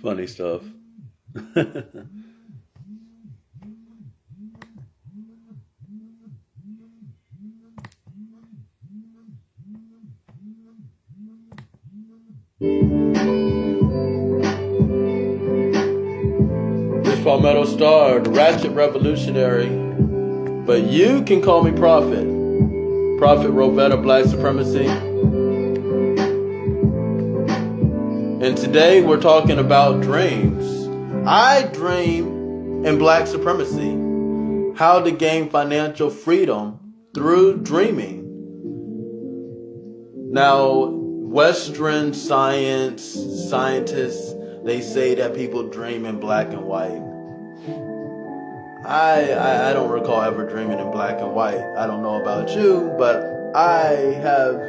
Funny stuff. This PalmettoStar, the Ratchet Revolutionary, but you can call me Prophet. Prophet Rovetta, Black Supremacy. And today we're talking about dreams. I dream in Black Supremacy. How to gain financial freedom through dreaming. Now, Western scientists, they say that people dream in black and white. I don't recall ever dreaming in black and white. I don't know about you, but I have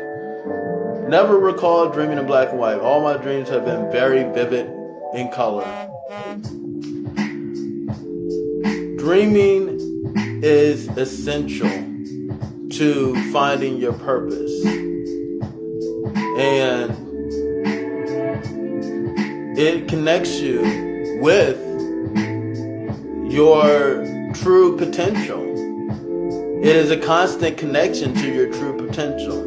never recalled dreaming in black and white. All my dreams have been very vivid in color. Dreaming is essential to finding your purpose. And it connects you with your true potential. It is a constant connection to your true potential.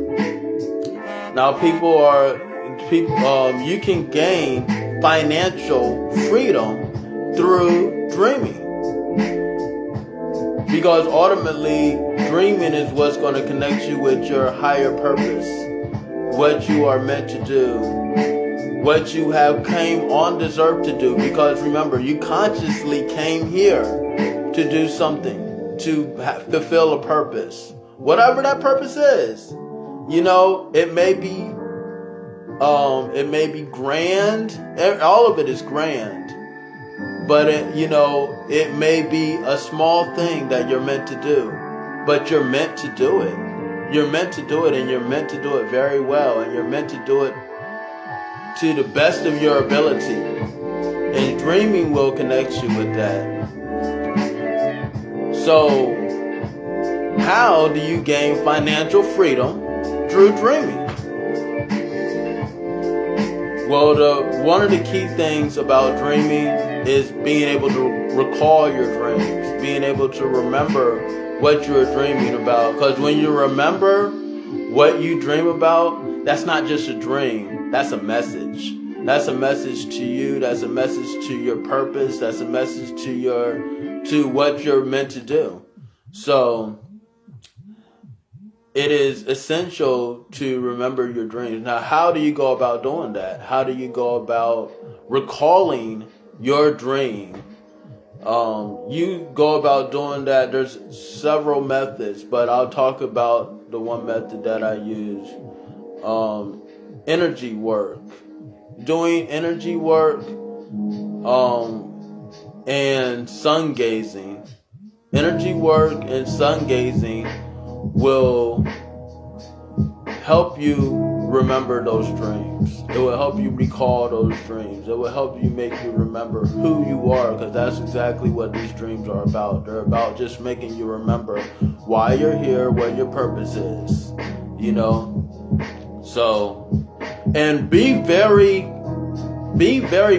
Now, you can gain financial freedom through dreaming. Because ultimately, dreaming is what's going to connect you with your higher purpose. What you are meant to do. What you have came on deserve to do. Because remember, you consciously came here to do something. To fulfill a purpose. Whatever that purpose is. You know, it may be grand. All of it is grand. But it may be a small thing that you're meant to do. But you're meant to do it. You're meant to do it, and you're meant to do it very well. And you're meant to do it to the best of your ability. And dreaming will connect you with that. So, how do you gain financial freedom through dreaming? Well, one of the key things about dreaming is being able to recall your dreams, being able to remember what you're dreaming about. Because when you remember what you dream about, that's not just a dream, that's a message. That's a message to you, that's a message to your purpose, that's a message to what you're meant to do. So, it is essential to remember your dreams. Now, how do you go about doing that? How do you go about recalling your dream? You go about doing that. There's several methods, but I'll talk about the one method that I use. Energy work. Doing energy work and sun gazing. Energy work and sun gazing will help you remember those dreams. It will help you recall those dreams. It will help you make you remember who you are, because that's exactly what these dreams are about. They're about just making you remember why you're here, what your purpose is, So, and be very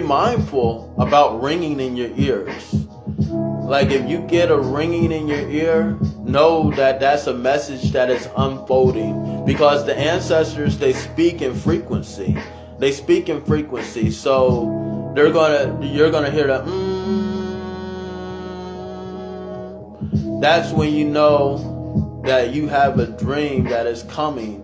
mindful about ringing in your ears. Like if you get a ringing in your ear, know that that's a message that is unfolding, because the ancestors, they speak in frequency. They speak in frequency. So you're gonna hear that. That's when you know that you have a dream that is coming,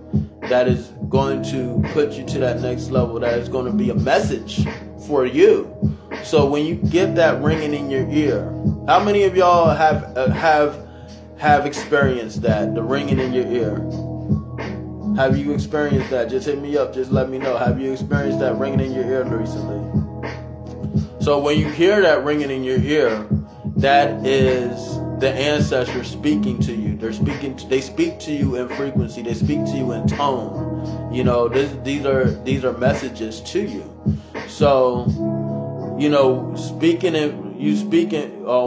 that is going to put you to that next level, that is going to be a message for you. So when you get that ringing in your ear, how many of y'all have experienced that, the ringing in your ear? Have you experienced that? Just hit me up. Just let me know. Have you experienced that ringing in your ear recently? So when you hear that ringing in your ear, that is the ancestors speaking to you. They speak to you in frequency. They speak to you in tone. These are messages to you. So,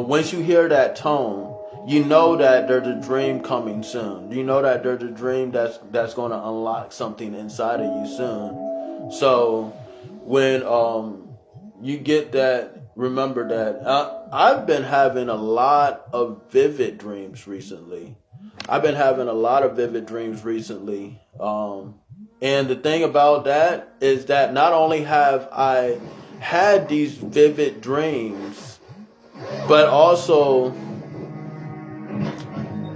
once you hear that tone, you know that there's a dream coming soon. You know that there's a dream that's going to unlock something inside of you soon. So when you get that, remember that I've been having a lot of vivid dreams recently. And the thing about that is that not only have I had these vivid dreams, but also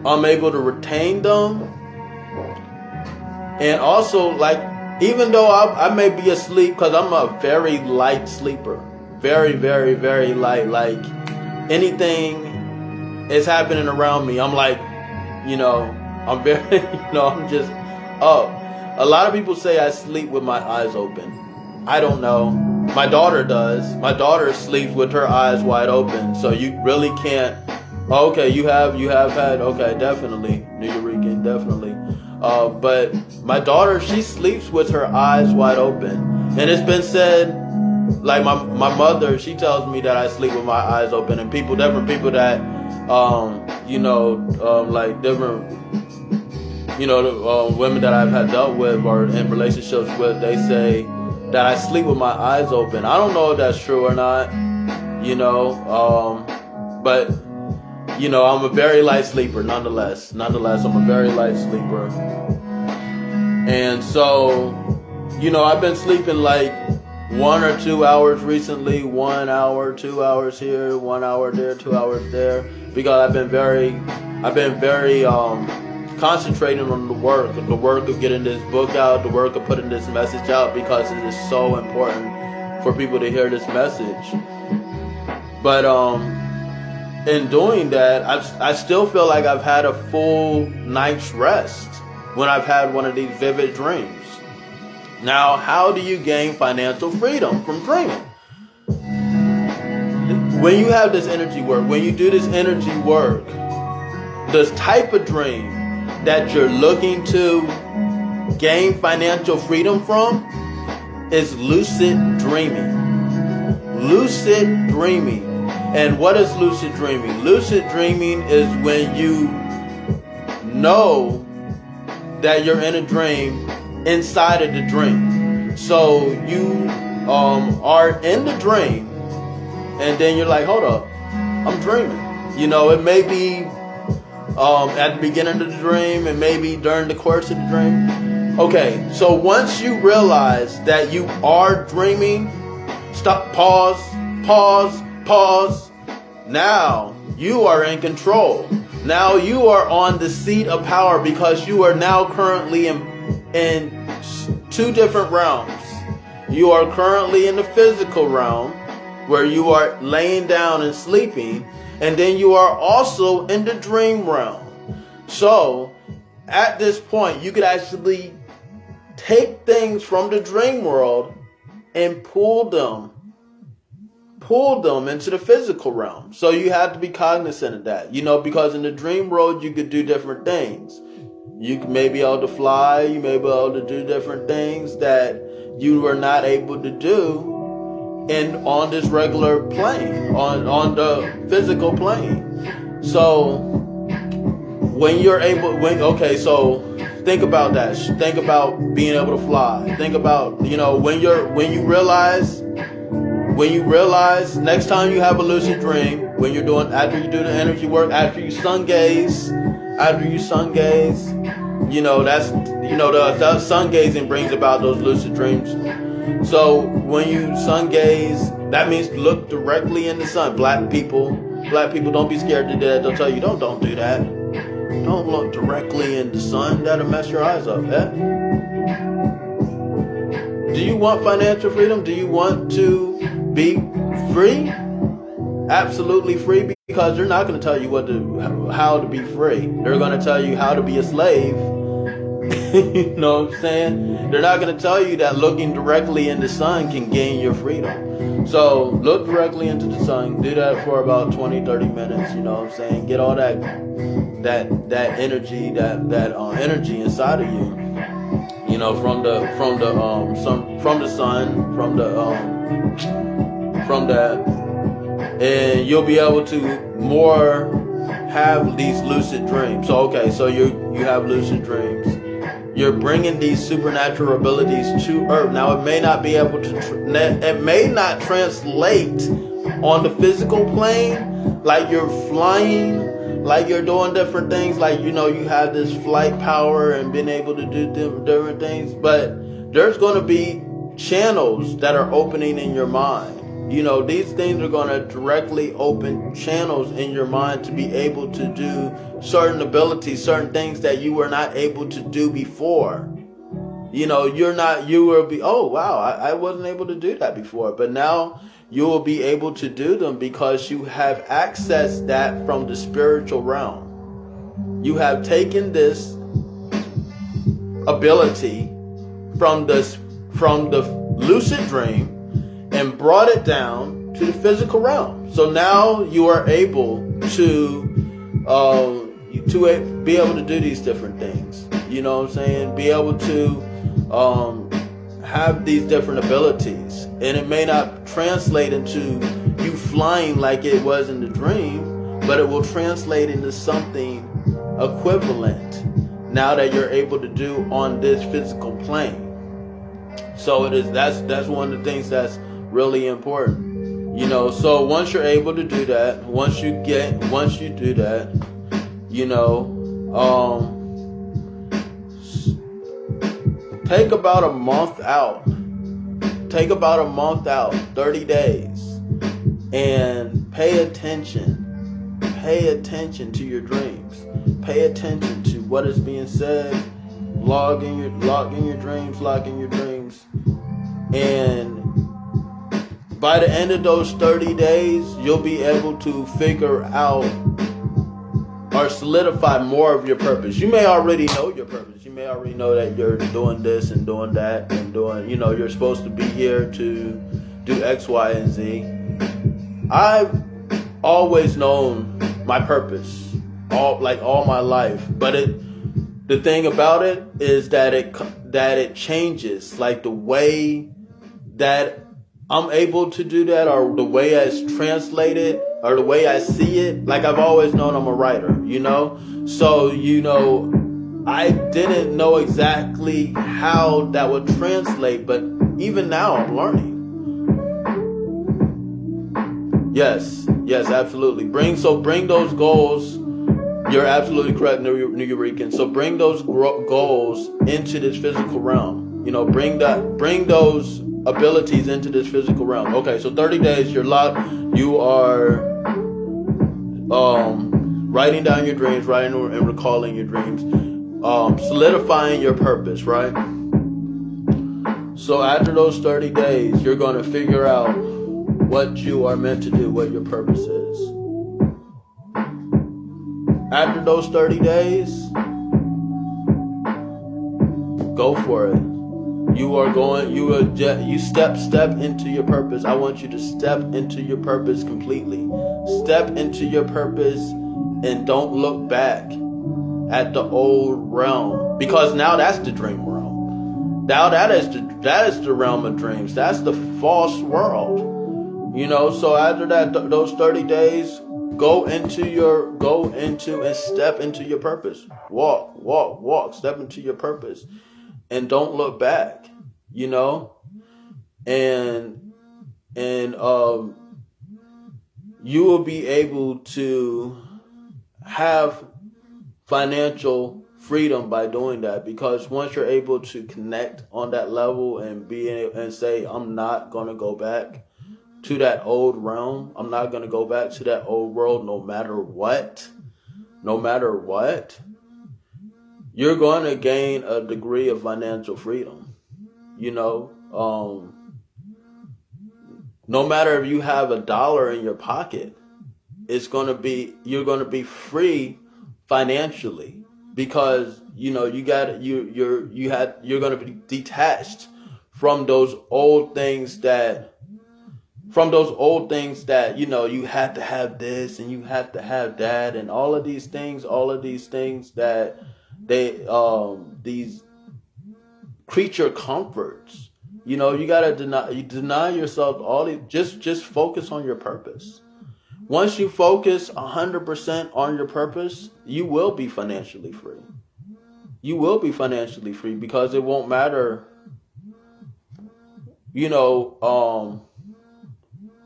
I'm able to retain them. And also, like, even though I may be asleep, because I'm a very light sleeper, very, very, very light, like anything is happening around me, I'm like, I'm very, I'm just up. A lot of people say I sleep with my eyes open. I don't know. My daughter does. My daughter sleeps with her eyes wide open. So you really can't. Okay, you have had. Okay, definitely. Nuyorican, definitely. But my daughter, she sleeps with her eyes wide open. And it's been said, like my mother, she tells me that I sleep with my eyes open. And different people that, like different, women that I've had dealt with or in relationships with, they say that I sleep with my eyes open. I don't know if that's true or not, but I'm a very light sleeper nonetheless. I'm a very light sleeper. And so, I've been sleeping like 1 or 2 hours recently, 1 hour, 2 hours here, 1 hour there, 2 hours there, because I've been very concentrating on the work of getting this book out, the work of putting this message out, because it is so important for people to hear this message. But in doing that, I still feel like I've had a full night's rest when I've had one of these vivid dreams. Now, how do you gain financial freedom from dreaming? When you have this energy work, when you do this energy work, this type of dream that you're looking to gain financial freedom from is lucid dreaming. Lucid dreaming. And what is lucid dreaming? Lucid dreaming is when you know that you're in a dream inside of the dream. So you are in the dream, and then you're like, hold up, I'm dreaming. It may be at the beginning of the dream, and maybe during the course of the dream. Okay, so once you realize that you are dreaming, stop, pause. Now you are in control. Now you are on the seat of power, because you are now currently in 2 different realms. You are currently in the physical realm, where you are laying down and sleeping, and then you are also in the dream realm. So at this point, you could actually take things from the dream world and pull them into the physical realm. So you have to be cognizant of that, because in the dream world, you could do different things. You may be able to fly. You may be able to do different things that you were not able to do on this regular plane, on the physical plane. So so think about that. Think about being able to fly. Think about, when you realize next time you have a lucid dream, after you do the energy work, after you sun gaze, that's, the sun gazing brings about those lucid dreams. So when you sun gaze, that means look directly in the sun. Black people, don't be scared to do that. They'll tell you, don't do that. Don't look directly in the sun. That'll mess your eyes up. Do you want financial freedom? Do you want to be free? Absolutely free, because they're not going to tell you how to be free. They're going to tell you how to be a slave. You know what I'm saying? They're not going to tell you that looking directly in the sun can gain your freedom. So look directly into the sun. Do that for about 20-30 minutes. You know what I'm saying? Get all that energy, that energy inside of you. From that, and you'll be able to more have these lucid dreams. So okay, so you have lucid dreams. You're bringing these supernatural abilities to Earth. Now it may not be able to, it may not translate on the physical plane, like you're flying, like you're doing different things, like you have this flight power and being able to do different things. But there's going to be channels that are opening in your mind. These things are going to directly open channels in your mind to be able to do certain abilities, certain things that you were not able to do before. You will be, oh wow, I wasn't able to do that before, but now you will be able to do them because you have accessed that from the spiritual realm. You have taken this ability from the lucid dream and brought it down to the physical realm. So now you are able to be able to do these different things. You know what I'm saying? Be able to have these different abilities. And it may not translate into you flying like it was in the dream, but it will translate into something equivalent now that you're able to do on this physical plane. So that's one of the things that's really important. So once you're able to do that, once you do that, take about a month out. Take about a month out, 30 days, and pay attention. Pay attention to your dreams. Pay attention to what is being said. Log in your dreams. And by the end of those 30 days, you'll be able to figure out or solidify more of your purpose. You may already know your purpose. You may already know that you're doing this and doing that and doing, you're supposed to be here to do X, Y, and Z. I've always known my purpose all my life, but the thing about it is that it changes, like the way that I'm able to do that, or the way it's translated, or the way I see it. Like I've always known I'm a writer, So, I didn't know exactly how that would translate, but even now I'm learning. Yes, absolutely. Bring those goals. You're absolutely correct, New Eurekan. So bring those goals into this physical realm. Bring those abilities into this physical realm. Okay, so 30 days, you're locked. You are writing down your dreams, writing and recalling your dreams, solidifying your purpose, right? So after those 30 days, you're going to figure out what you are meant to do, what your purpose is. After those 30 days, go for it. You step into your purpose. I want you to step into your purpose completely. Step into your purpose and don't look back at the old realm, because now that's the dream realm. Now that is the realm of dreams. That's the false world. So after that, those 30 days, go into and step into your purpose. Walk, step into your purpose. And don't look back, and you will be able to have financial freedom by doing that, because once you're able to connect on that level and say, I'm not going to go back to that old realm. I'm not going to go back to that old world no matter what. You're going to gain a degree of financial freedom. No matter if you have $1 in your pocket, you're going to be free financially, because you're going to be detached from those old things that you had to have this and you had to have that, and all of these things that these creature comforts. You gotta deny yourself all these. Just focus on your purpose. Once you focus 100% on your purpose, you will be financially free. You will be financially free because it won't matter,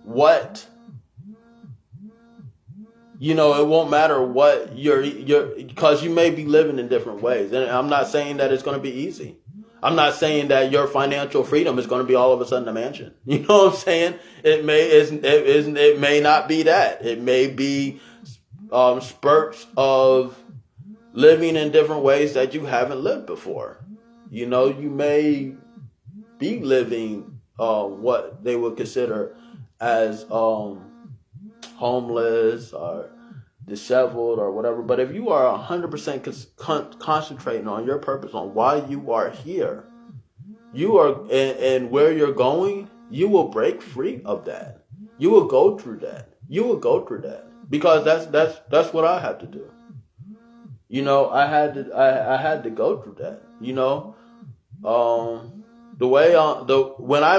what, it won't matter what because you may be living in different ways. And I'm not saying that it's going to be easy. I'm not saying that your financial freedom is going to be all of a sudden a mansion. You know what I'm saying? It may not be that. It may be spurts of living in different ways that you haven't lived before. You may be living what they would consider as homeless or disheveled or whatever. But if you are 100% concentrating on your purpose, on why you are here, you are and where you're going, you will break free of that. You will go through that. Because that's what I had to do. I had to go through that. When I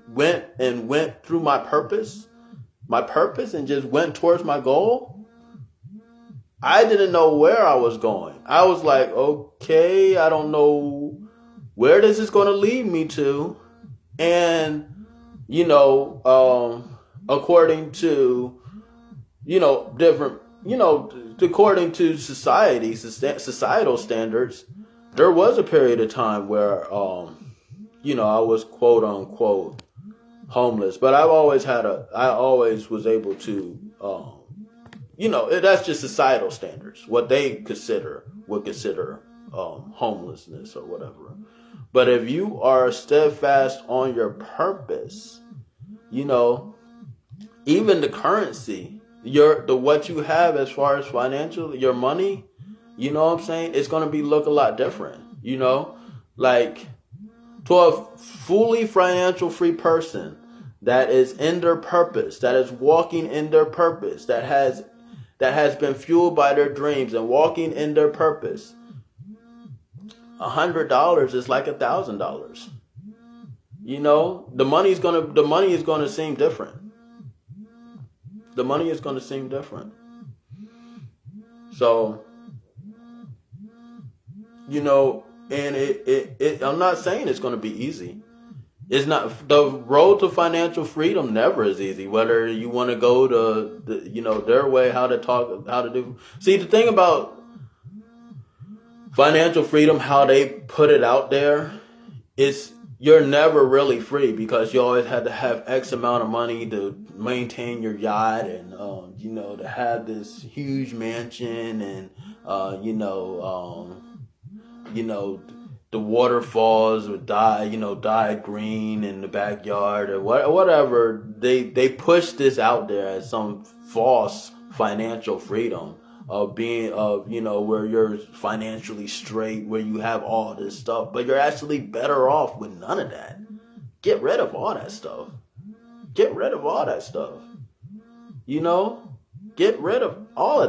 went through my purpose and just went towards my goal, I didn't know where I was going. I was like, okay, I don't know where this is going to lead me to. And, according to, different, according to societal standards, there was a period of time where, I was quote unquote homeless, but I always was able to, that's just societal standards, what they would consider homelessness or whatever. But if you are steadfast on your purpose, even the currency, what you have as far as financial, your money, it's going to look a lot different, like to a fully financial free person that is in their purpose, that is walking in their purpose, that has been fueled by their dreams and walking in their purpose. $100 is like $1,000. The money is going to seem different. The money is going to seem different. So, and I'm not saying it's going to be easy. It's not. The road to financial freedom never is easy. Whether you want to go to their way, how to do. See, the thing about financial freedom, how they put it out there, is you're never really free because you always had to have X amount of money to maintain your yacht and to have this huge mansion and the waterfalls would dye green in the backyard or whatever. They push this out there as some false financial freedom of being where you're financially straight, where you have all this stuff, but you're actually better off with none of that. Get rid of all that stuff. Get rid of all that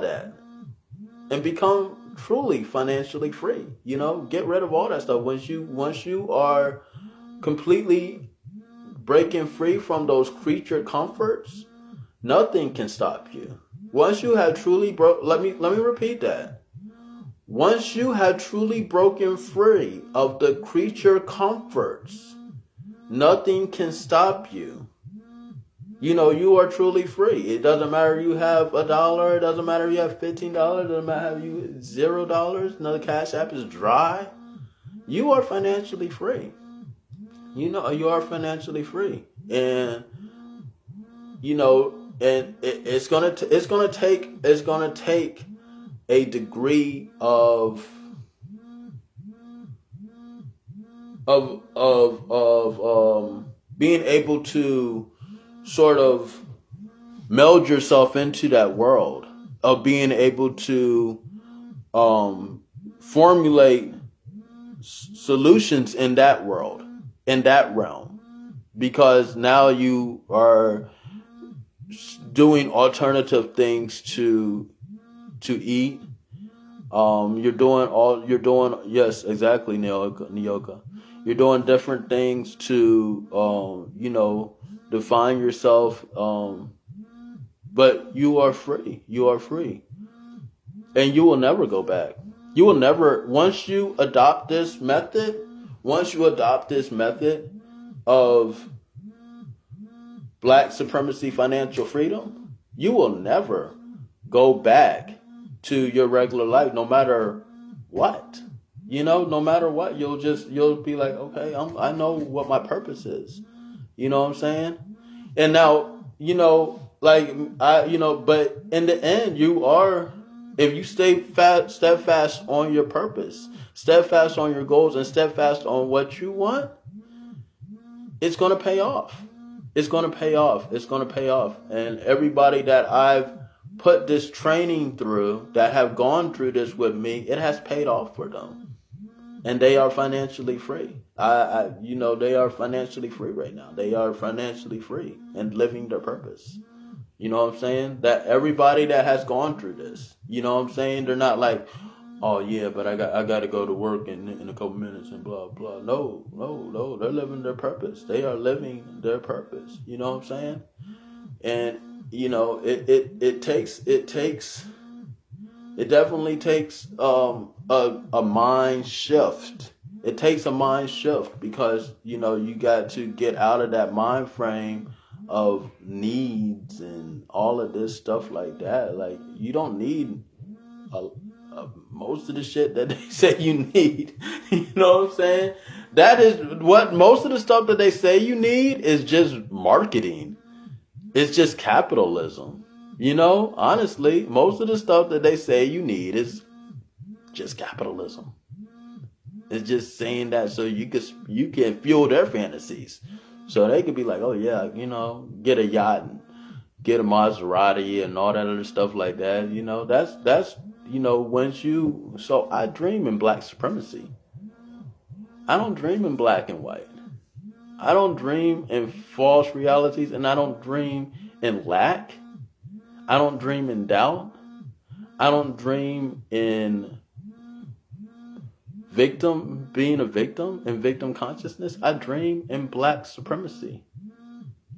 that and become truly financially free. Get rid of all that stuff. Once you are completely breaking free from those creature comforts, nothing can stop you. Once you have truly let me repeat that. Once you have truly broken free of the creature comforts, nothing can stop you. You are truly free. It doesn't matter if you have $1. It doesn't matter if you have $15. It doesn't matter if you have $0. Another cash app is dry. You are financially free. You are financially free, and and it's gonna take a degree of being able to sort of meld yourself into that world, of being able to formulate solutions in that world, in that realm, because now you are doing alternative things to eat. Yes, exactly, Nyoka. You're doing different things to define yourself But you are free. You are free. And you will never go back. You will never, once you adopt this method of Black supremacy financial freedom, you will never go back to your regular life, no matter what. No matter what, you'll be like, okay, I know what my purpose is. You know what I'm saying? And now, but in the end, if you stay steadfast on your purpose, steadfast on your goals, and steadfast on what you want, it's going to pay off. It's going to pay off. It's going to pay off. And everybody that I've put this training through, that have gone through this with me, it has paid off for them. And they are financially free. They are financially free right now. They are financially free and living their purpose. You know what I'm saying? That everybody that has gone through this, you know what I'm saying? They're not like, oh yeah, but I got to go to work in a couple minutes and blah blah. No. They're living their purpose. They are living their purpose. You know what I'm saying? And it definitely takes a mind shift. It takes a mind shift because you got to get out of that mind frame of needs and all of this stuff like that. Like, you don't need most of the shit that they say you need. You know what I'm saying? That is what most of the stuff that they say you need is just marketing. It's just capitalism. Honestly, most of the stuff that they say you need is just capitalism. It's just saying that so you can fuel their fantasies. So they could be like, oh yeah, get a yacht and get a Maserati and all that other stuff like that. That's so I dream in Black supremacy. I don't dream in black and white. I don't dream in false realities, and I don't dream in lack. I don't dream in doubt. I don't dream in being a victim and victim consciousness. I dream in Black supremacy.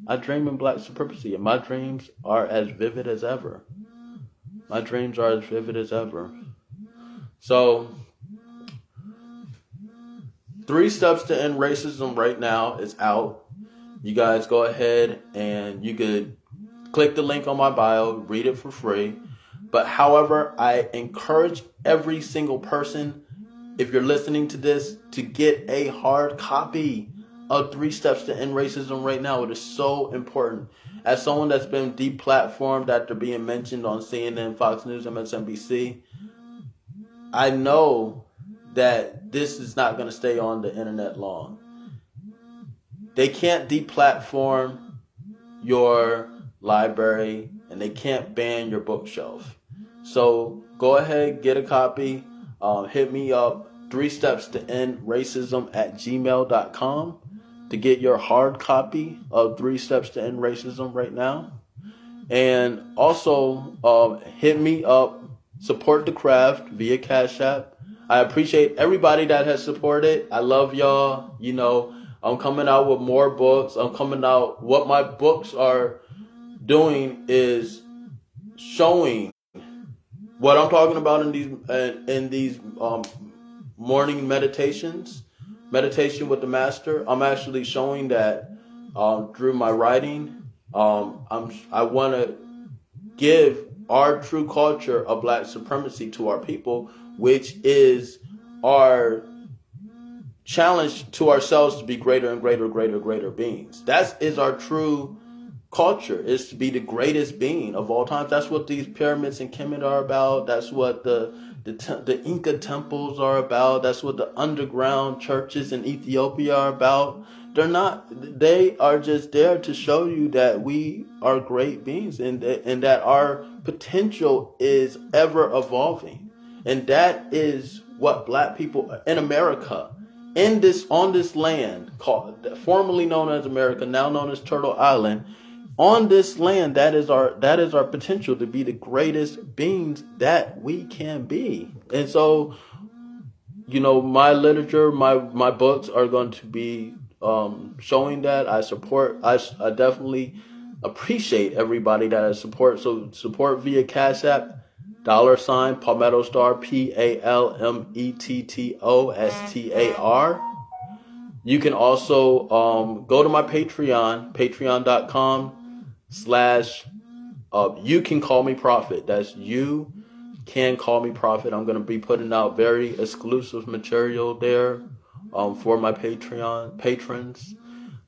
I dream in Black supremacy, and my dreams are as vivid as ever. My dreams are as vivid as ever. So, 3 Steps to End Racism right now is out. You guys go ahead and you could click the link on my bio, read it for free. But however, I encourage every single person, if you're listening to this, to get a hard copy of 3 Steps to End Racism right now. It is so important. As someone that's been deplatformed after being mentioned on CNN, Fox News, MSNBC, I know that this is not going to stay on the internet long. They can't deplatform your library, and they can't ban your bookshelf. So go ahead, get a copy. Hit me up, 3 Steps to End Racism at gmail.com to get your hard copy of 3 Steps to End Racism right now. And also hit me up, support the craft via Cash App. I appreciate everybody that has supported. I love y'all. I'm coming out with more books. What my books are doing is showing what I'm talking about in these morning meditations, meditation with the master. I'm actually showing that through my writing. I want to give our true culture of Black supremacy to our people, which is our challenge to ourselves to be greater and greater beings. That is our true culture, is to be the greatest being of all times. That's what these pyramids in Kemet are about. That's what the Inca temples are about. That's what the underground churches in Ethiopia are about. They are just there to show you that we are great beings and that our potential is ever evolving. And that is what Black people in America, on this land formerly known as America, now known as Turtle Island, on this land, that is our potential to be the greatest beings that we can be. And so, my literature, my books are going to be showing that. I definitely appreciate everybody that has support. So support via Cash App, $ PalmettoStar, PalmettoStar. You can also go to my Patreon, patreon.com/ you can call me Prophet. That's you can call me Prophet. I'm going to be putting out very exclusive material there for my Patreon patrons.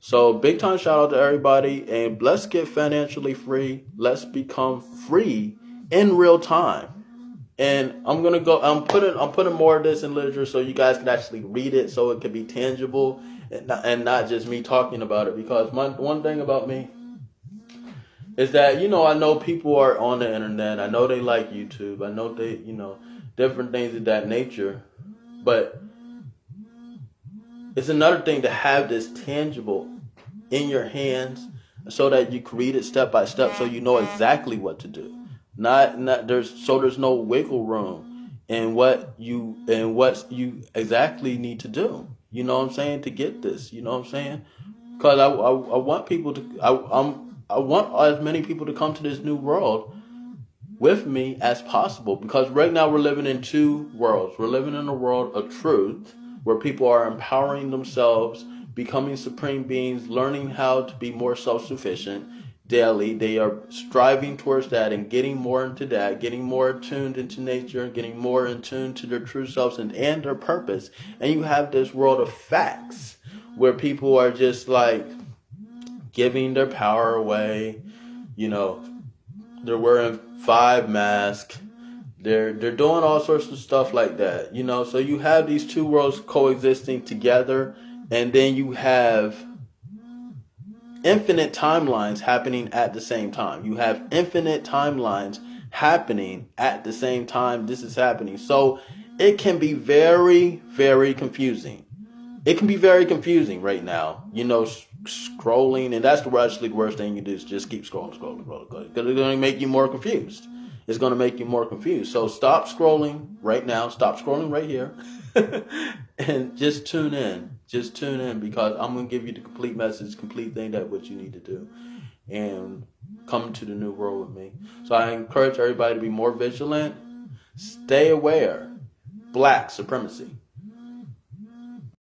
So big time shout out to everybody, and let's get financially free. Let's become free in real time. And I'm putting more of this in literature so you guys can actually read it, so it can be tangible and not just me talking about it. Because one thing about me is that, I know people are on the internet. I know they like YouTube. I know they, different things of that nature. But it's another thing to have this tangible in your hands so that you can read it step by step, so you know exactly what to do. There's no wiggle room in what you exactly need to do. You know what I'm saying? To get this, you know what I'm saying? Because I want people to I want as many people to come to this new world with me as possible, because right now we're living in two worlds. We're living in a world of truth where people are empowering themselves, becoming supreme beings, learning how to be more self-sufficient daily. They are striving towards that and getting more into that, getting more attuned into nature, getting more in tune to their true selves and their purpose. And you have this world of facts where people are just like giving their power away. They're wearing 5 masks. They're doing all sorts of stuff like that. So you have these two worlds coexisting together, and then you have infinite timelines happening at the same time. You have infinite timelines happening at the same time this is happening. So it can be very, very confusing. It can be very confusing right now, scrolling, and that's actually the worst thing you do is just keep scrolling, because it's going to make you more confused. It's going to make you more confused. So stop scrolling right now. Stop scrolling right here. And just tune in. Just tune in, because I'm going to give you the complete message, complete thing that what you need to do. And come to the new world with me. So I encourage everybody to be more vigilant. Stay aware. Black supremacy.